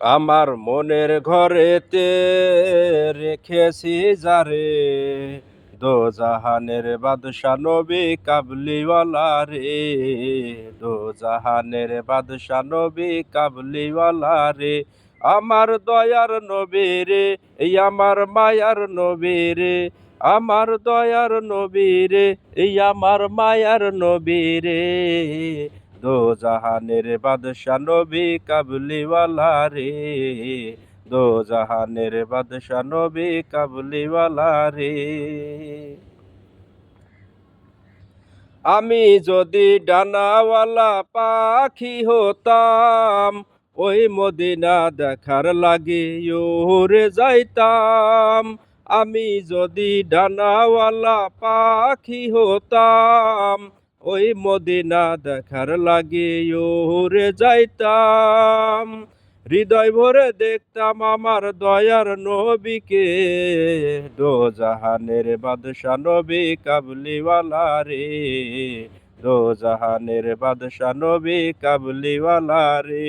আমার মনের ঘরেতে রেখেছি যারে, দোজাহানের বাদশা নবী কাবলিওয়ালা রে, দোজাহানের বাদশা নবী কাবলিওয়ালা রে। আমার দয়ার নবী রে, এই আমার মায়ার নবী রে, আমার দয়ার নবী রে, এই আমার মায়ার নবী রে। দোজাহানের বাদশা নবী কাবলিওয়ালা রে, দোজাহানের বাদশা নবী কাবলিওয়ালা রে। আমি যদি ডানাওয়ালা পাখি হতাম, ওই মদিনা দেখার লাগি উড়ে যাইতাম। আমি যদি ডানাওয়ালা পাখি হতাম, ওই মদিনা দেখার লাগি উড়ে যাইতাম। হৃদয় ভরে দেখতাম আমার দয়ার নবীকে, দোজাহানের বাদশা নবী কাবলিওয়ালা রে, দোজাহানের বাদশা নবী কাবলিওয়ালা রে।